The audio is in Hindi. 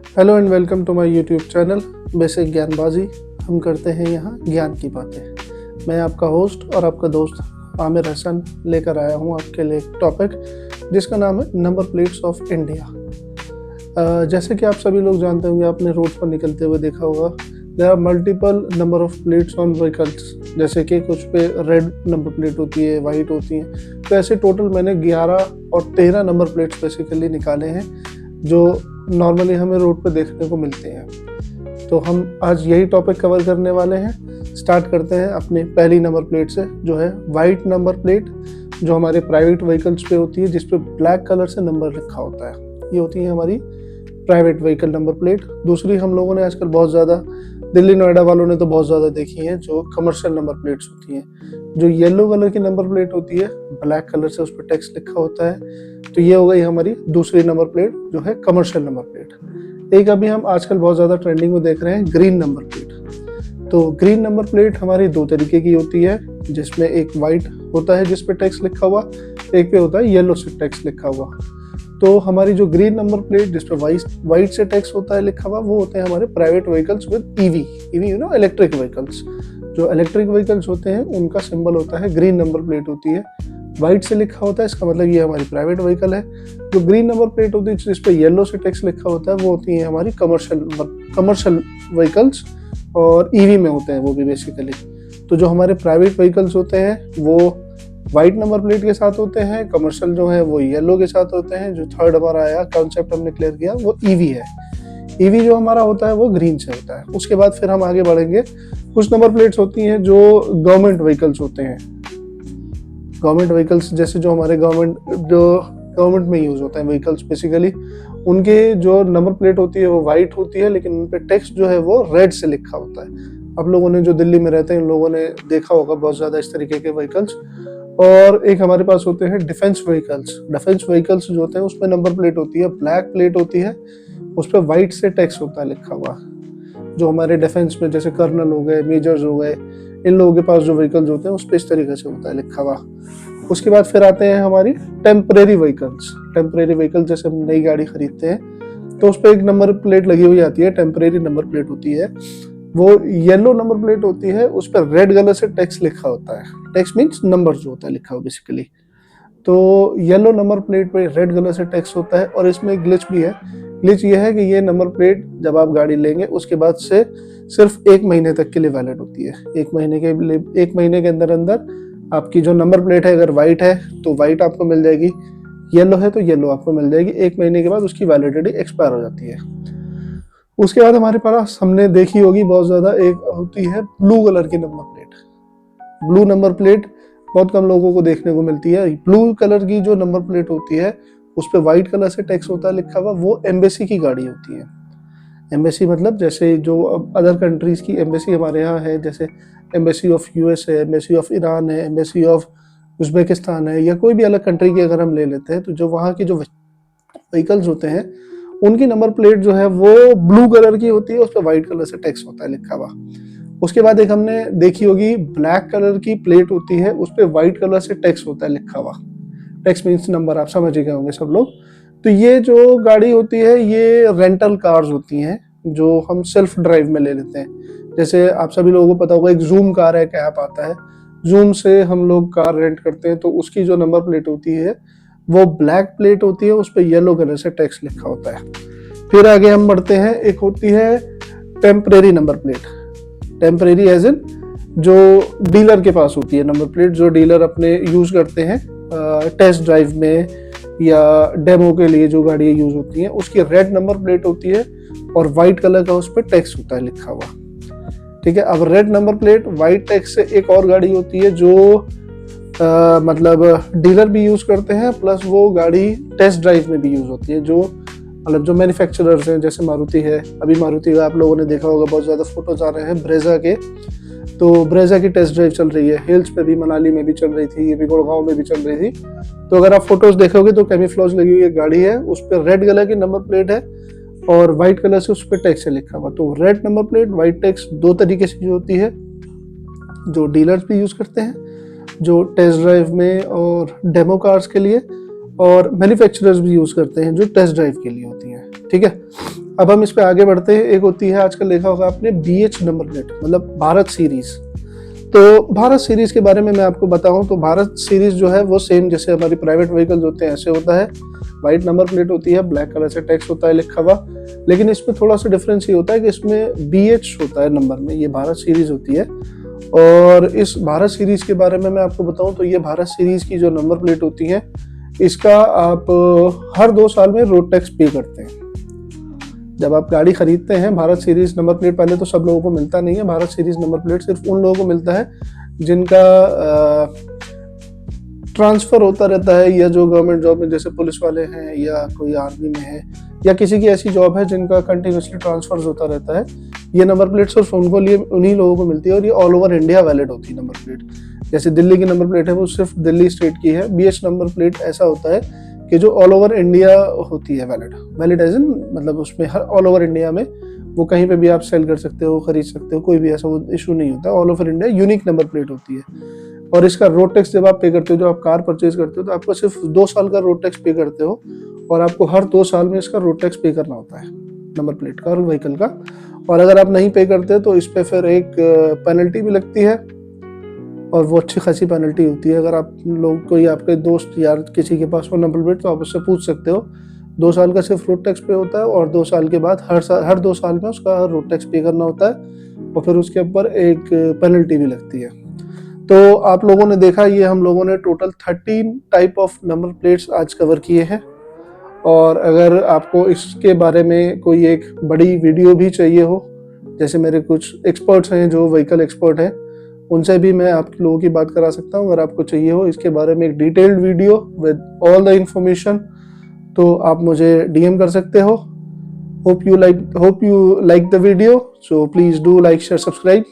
Hello and welcome to my YouTube channel basic Gyanbaazi. हम करते हैं यहाँ ज्ञान की बातें। मैं आपका होस्ट और आपका दोस्त आमिर हसन लेकर आया हूँ आपके लिए एक टॉपिक जिसका नाम है नंबर प्लेट्स ऑफ इंडिया। जैसे कि आप सभी लोग जानते होंगे, आपने रोड पर निकलते हुए देखा होगा, there are multiple number of plates on vehicles. जैसे कि कुछ पे रेड नंबर प्लेट होती है, वाइट होती है। तो ऐसे टोटल मैंने 11 और 13 नंबर प्लेट्स बेसिकली निकाले हैं जो नॉर्मली हमें रोड पे देखने को मिलते हैं। तो हम आज यही टॉपिक कवर करने वाले हैं। स्टार्ट करते हैं अपनी पहली नंबर प्लेट से, जो है वाइट नंबर प्लेट, जो हमारे प्राइवेट व्हीकल्स पे होती है, जिस पे ब्लैक कलर से नंबर लिखा होता है। ये होती है हमारी प्राइवेट व्हीकल नंबर प्लेट। दूसरी हम लोगों ने आजकल बहुत ज़्यादा, दिल्ली नोएडा वालों ने तो बहुत ज़्यादा देखी है, जो कमर्शियल नंबर प्लेट्स होती हैं। जो येलो कलर की नंबर प्लेट होती है, ब्लैक कलर से उस पर टेक्स्ट लिखा होता है। तो ये हो गई हमारी दूसरी नंबर प्लेट, जो है कमर्शियल नंबर प्लेट। एक अभी हम आजकल बहुत ज़्यादा ट्रेंडिंग में देख रहे हैं, ग्रीन नंबर प्लेट। तो ग्रीन नंबर प्लेट हमारी दो तरीके की होती है, जिसमें एक वाइट होता है जिस पे टेक्स्ट लिखा हुआ, एक पे होता है येलो से टेक्स्ट लिखा हुआ। तो हमारी जो ग्रीन नंबर प्लेट जिस पे वाइट से टेक्स्ट होता है लिखा हुआ, वो होते हैं हमारे private vehicles with EV electric vehicles. जो इलेक्ट्रिक व्हीकल्स होते हैं उनका सिंबल होता है ग्रीन नंबर प्लेट होती है, वाइट से लिखा होता है, इसका मतलब ये हमारी प्राइवेट व्हीकल है। जो ग्रीन नंबर प्लेट होती है जिस पे येलो से टेक्स्ट लिखा होता है, वो होती है हमारी कमर्शियल व्हीकल्स, और ईवी में होते हैं वो भी बेसिकली। तो जो हमारे प्राइवेट व्हीकल्स होते हैं वो वाइट नंबर प्लेट के साथ होते हैं, कमर्शियल जो है वो येलो के साथ होते हैं। जो थर्ड हमारा आया कॉन्सेप्ट हमने क्लियर किया, वो ईवी है। ईवी जो हमारा होता है वो ग्रीन से होता है। उसके बाद फिर हम आगे बढ़ेंगे। कुछ नंबर प्लेट्स होती हैं जो गवर्नमेंट व्हीकल्स होते हैं। गवर्नमेंट व्हीकल्स जैसे जो हमारे गवर्नमेंट में यूज होते हैं व्हीकल्स बेसिकली, उनके जो नंबर प्लेट होती है वो वाइट होती है, लेकिन उन पे टेक्स्ट जो है वो रेड से लिखा होता है। आप लोगों ने जो दिल्ली में रहते हैं, उन लोगों ने देखा होगा बहुत ज्यादा इस तरीके के व्हीकल्स। और एक हमारे पास होते हैं डिफेंस व्हीकल्स। डिफेंस व्हीकल्स जो होते हैं उसमें नंबर प्लेट होती है, ब्लैक प्लेट होती है, उस पर वाइट से टेक्स्ट होता है लिखा हुआ। जो हमारे डिफेंस में जैसे कर्नल हो गए, मेजर्स हो गए, इन लोगों के पास जो व्हीकल्स होते हैं उस पर इस तरीके से होता है लिखा हुआ। उसके बाद फिर आते हैं हमारी टेम्परेरी व्हीकल्स। टेम्परेरी व्हीकल जैसे हम नई गाड़ी खरीदते हैं तो उस पर एक नंबर प्लेट लगी हुई आती है, टेम्परेरी नंबर प्लेट होती है। वो येलो नंबर प्लेट होती है, उस पर रेड कलर से टेक्स्ट लिखा होता है। टेक्स्ट मीन्स नंबर जो होता है लिखा हुआ बेसिकली। तो येलो नंबर प्लेट पे रेड कलर से टेक्स्ट होता है। और इसमें एक ग्लिच भी है। ग्लिच ये है कि ये नंबर प्लेट जब आप गाड़ी लेंगे उसके बाद से सिर्फ 1 महीने तक के लिए वैलिड होती है। 1 महीने के अंदर अंदर आपकी जो नंबर प्लेट है, अगर वाइट है तो वाइट आपको मिल जाएगी, येलो है तो येलो आपको मिल जाएगी। 1 महीने के बाद उसकी वैलिडिटी एक्सपायर हो जाती है। उसके बाद हमारे पास हमने देखी होगी बहुत ज्यादा, एक होती है ब्लू कलर की number plate. Blue number plate बहुत कम लोगों को देखने को मिलती है। ब्लू कलर की जो नंबर प्लेट होती है उस पर व्हाइट कलर से टेक्स्ट होता है लिखा हुआ, वो एम्बेसी की गाड़ी होती है। एम्बेसी मतलब जैसे जो अदर कंट्रीज की एम्बेसी हमारे यहाँ है, जैसे एम्बेसी ऑफ यूएस है, एम्बेसी ऑफ ईरान है, एम्बेसी ऑफ उज्बेकिस्तान है, या कोई भी अलग कंट्री की अगर हम ले लेते हैं, तो जो वहाँ की जो व्हीकल्स होते हैं उनकी नंबर प्लेट जो है वो ब्लू कलर की होती है, उस पर व्हाइट कलर से टेक्स्ट होता है लिखा हुआ। उसके बाद एक हमने देखी होगी ब्लैक कलर की प्लेट होती है, उस पर व्हाइट कलर से टेक्स्ट होता है लिखा हुआ। टेक्स्ट मीन्स नंबर, आप समझ गए होंगे सब लोग। तो ये जो गाड़ी होती है ये रेंटल कार्स होती हैं, जो हम सेल्फ ड्राइव में ले लेते हैं। जैसे आप सभी लोगों को पता होगा, एक जूम कार है, एक ऐप आता है, जूम से हम लोग कार रेंट करते हैं। तो उसकी जो नंबर प्लेट होती है वो ब्लैक प्लेट होती है, उस पर येलो कलर से टेक्स्ट लिखा होता है। फिर आगे हम बढ़ते हैं, एक होती है temporary number plate. Temporary as in जो डीलर के पास होती है नंबर प्लेट, जो डीलर अपने यूज करते हैं टेस्ट ड्राइव में या डेमो के लिए जो गाड़ियाँ यूज होती हैं, उसकी रेड नंबर प्लेट होती है और वाइट कलर का उस पर टेक्स्ट होता है लिखा हुआ। ठीक है। अब red number plate white text से एक और गाड़ी होती है जो मतलब डीलर भी यूज करते हैं, प्लस वो गाड़ी टेस्ट ड्राइव में भी यूज होती है। जो मतलब जो मैन्युफैक्चरर्स हैं, जैसे मारुति है, अभी मारुति का आप लोगों ने देखा होगा बहुत ज़्यादा फोटोज आ रहे हैं ब्रेजा के। तो ब्रेजा की टेस्ट ड्राइव चल रही है, हिल्स पे भी, मनाली में भी चल रही थी, ये भी गुड़गांव में भी चल रही थी। तो अगर आप फोटोज देखोगे तो कैमोफ्लेज लगी हुई एक गाड़ी है, उस पर रेड कलर की नंबर प्लेट है और व्हाइट कलर से उस पर टेक्स्ट है लिखा हुआ। तो red number plate white text दो तरीके से यूज होती है, जो डीलर्स भी यूज करते हैं, जो टेस्ट ड्राइव में और डेमो कार्स के लिए, और मैन्युफैक्चरर्स भी यूज़ करते हैं जो टेस्ट ड्राइव के लिए होती हैं। ठीक है, अब हम इस पे आगे बढ़ते हैं। एक होती है, आजकल देखा होगा आपने, BH नंबर प्लेट, मतलब भारत सीरीज। तो भारत सीरीज के बारे में मैं आपको बताऊं तो भारत सीरीज जो है वो सेम जैसे हमारी प्राइवेट व्हीकल्स होते हैं ऐसे होता है। वाइट नंबर प्लेट होती है, ब्लैक कलर से टेक्स्ट होता है लिखा हुआ, लेकिन इसमें थोड़ा सा डिफरेंस ये होता है कि इसमें BH होता है नंबर में, ये भारत सीरीज होती है। और इस भारत सीरीज के बारे में मैं आपको बताऊं तो ये भारत सीरीज की जो नंबर प्लेट होती है, इसका आप हर 2 साल में रोड टैक्स पे करते हैं। जब आप गाड़ी खरीदते हैं, भारत सीरीज नंबर प्लेट पहले तो सब लोगों को मिलता नहीं है। भारत सीरीज नंबर प्लेट सिर्फ उन लोगों को मिलता है जिनका ट्रांसफर होता रहता है, या जो गवर्नमेंट जॉब में जैसे पुलिस वाले हैं, या कोई आर्मी में है, या किसी की ऐसी जॉब है जिनका कंटिन्यूसली ट्रांसफर होता रहता है। ये नंबर प्लेट सिर्फ उनको लिए उन्हीं लोगों को मिलती है, और ये ऑल ओवर इंडिया वैलिड होती है नंबर प्लेट। जैसे दिल्ली की नंबर प्लेट है वो सिर्फ दिल्ली स्टेट की है। BH नंबर प्लेट ऐसा होता है कि जो ऑल ओवर इंडिया होती है वैलिड एज इन, मतलब उसमें हर ऑल ओवर इंडिया में वो कहीं पे भी आप सेल कर सकते हो, खरीद सकते हो, कोई भी ऐसा वो इशू नहीं होता। All over India unique number plate होती है। और इसका रोड टैक्स जब आप पे करते हो, जो आप कार परचेज करते हो, तो आपको सिर्फ 2 साल का रोड टैक्स पे करते हो, और आपको हर 2 साल में इसका रोड टैक्स पे करना होता है नंबर प्लेट का और व्हीकल का। और अगर आप नहीं पे करते तो इस पे फिर एक पेनल्टी भी लगती है, और वो अच्छी खासी पेनल्टी होती है। अगर आप लोग कोई आपके दोस्त यार किसी के पास हो नंबर प्लेट तो आप उससे पूछ सकते हो। 2 साल का सिर्फ रोड टैक्स पे होता है, और 2 साल के बाद हर 2 साल में उसका रोड टैक्स पे करना होता है, और फिर उसके ऊपर एक पेनल्टी भी लगती है। तो आप लोगों ने देखा, ये हम लोगों ने total 13 type of number plates आज कवर किए हैं। और अगर आपको इसके बारे में कोई एक बड़ी वीडियो भी चाहिए हो, जैसे मेरे कुछ एक्सपर्ट्स हैं जो व्हीकल एक्सपर्ट हैं, उनसे भी मैं आप लोगों की बात करा सकता हूँ। अगर आपको चाहिए हो इसके बारे में एक detailed video with all the information, तो आप मुझे DM कर सकते हो। Hope you like the video, so please do like, share, subscribe.